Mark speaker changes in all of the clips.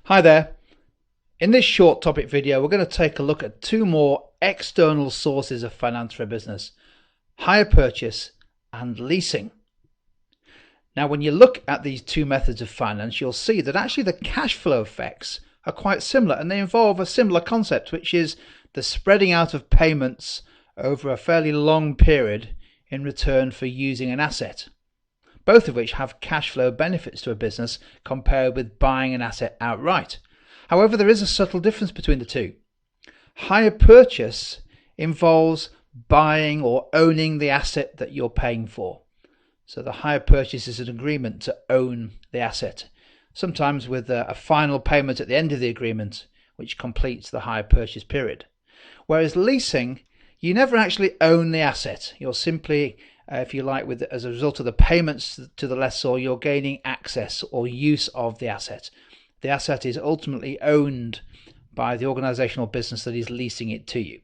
Speaker 1: Hi there. In this short topic video, we're going to take a look at two more external sources of finance for a business: hire purchase and leasing. Now, when you look at these two methods of finance, you'll see that actually the cash flow effects are quite similar, and they involve a similar concept, which is the spreading out of payments over a fairly long period in return for using an asset, both of which have cash flow benefits to a business compared with buying an asset outright. However, there is a subtle difference between the two. Hire purchase involves buying or owning the asset that you're paying for. So the hire purchase is an agreement to own the asset, sometimes with a final payment at the end of the agreement, which completes the hire purchase period. Whereas leasing, you never actually own the asset. You're simply, if you like, as a result of the payments to the lessor, you're gaining access or use of the asset. The asset is ultimately owned by the organizational business that is leasing it to you.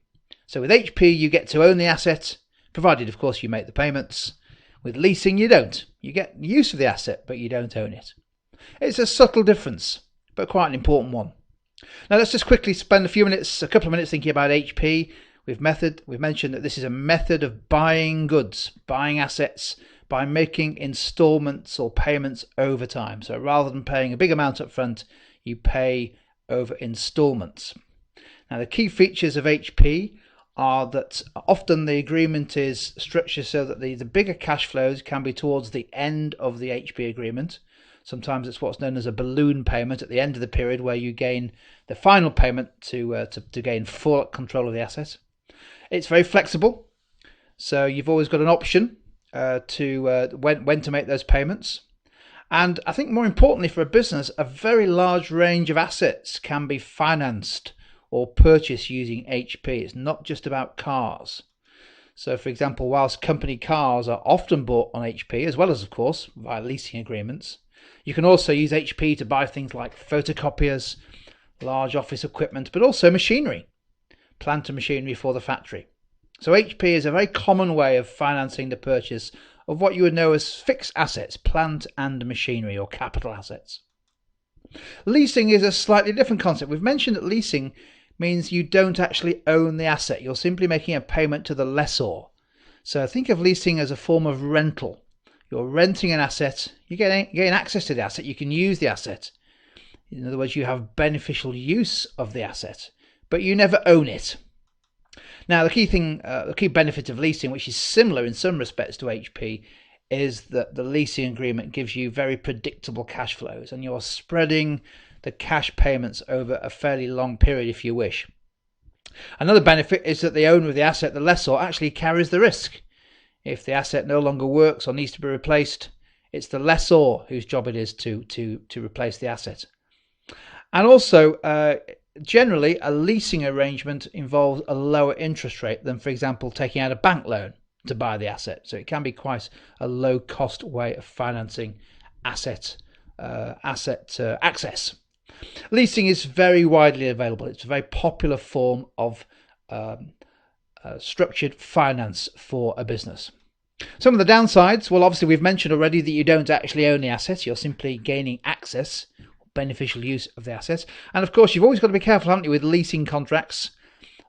Speaker 1: So with HP, you get to own the asset, provided, of course, you make the payments. With leasing, you don't. You get use of the asset, but you don't own it. It's a subtle difference, but quite an important one. Now let's just quickly spend a couple of minutes thinking about HP. We've mentioned that this is a method of buying goods, buying assets, by making installments or payments over time. So rather than paying a big amount up front, you pay over installments. Now the key features of HP are that often the agreement is structured so that the bigger cash flows can be towards the end of the HP agreement. Sometimes it's what's known as a balloon payment at the end of the period, where you gain the final payment to gain full control of the asset. It's very flexible, so you've always got an option to when to make those payments. And I think more importantly for a business, a very large range of assets can be financed or purchased using HP. It's not just about cars. So for example, whilst company cars are often bought on HP, as well as of course via leasing agreements, you can also use HP to buy things like photocopiers, large office equipment, but also machinery, plant and machinery for the factory. So HP is a very common way of financing the purchase of what you would know as fixed assets, plant and machinery, or capital assets. Leasing is a slightly different concept. We've mentioned that leasing means you don't actually own the asset. You're simply making a payment to the lessor. So think of leasing as a form of rental. You're renting an asset, you gain access to the asset, you can use the asset. In other words, you have beneficial use of the asset, but you never own it. Now, the key benefit of leasing, which is similar in some respects to HP, is that the leasing agreement gives you very predictable cash flows, and you're spreading the cash payments over a fairly long period if you wish. Another benefit is that the owner of the asset, the lessor, actually carries the risk. If the asset no longer works or needs to be replaced, it's the lessor whose job it is to replace the asset. And also, generally, a leasing arrangement involves a lower interest rate than, for example, taking out a bank loan to buy the asset. So it can be quite a low-cost way of financing asset access. Leasing is very widely available. It's a very popular form of structured finance for a business. Some of the downsides, well, obviously we've mentioned already that you don't actually own the assets. You're simply gaining access, beneficial use of the assets. And of course, you've always got to be careful, haven't you, with leasing contracts,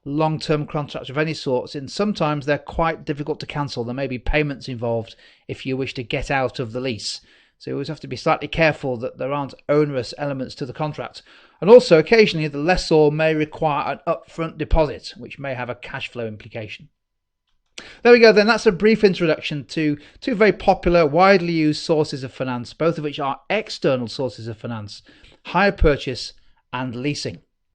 Speaker 1: long-term contracts of any sorts. And sometimes they're quite difficult to cancel. There may be payments involved if you wish to get out of the lease. So you always have to be slightly careful that there aren't onerous elements to the contract. And also, occasionally, the lessor may require an upfront deposit, which may have a cash flow implication. There we go then. That's a brief introduction to two very popular, widely used sources of finance, both of which are external sources of finance: hire purchase and leasing.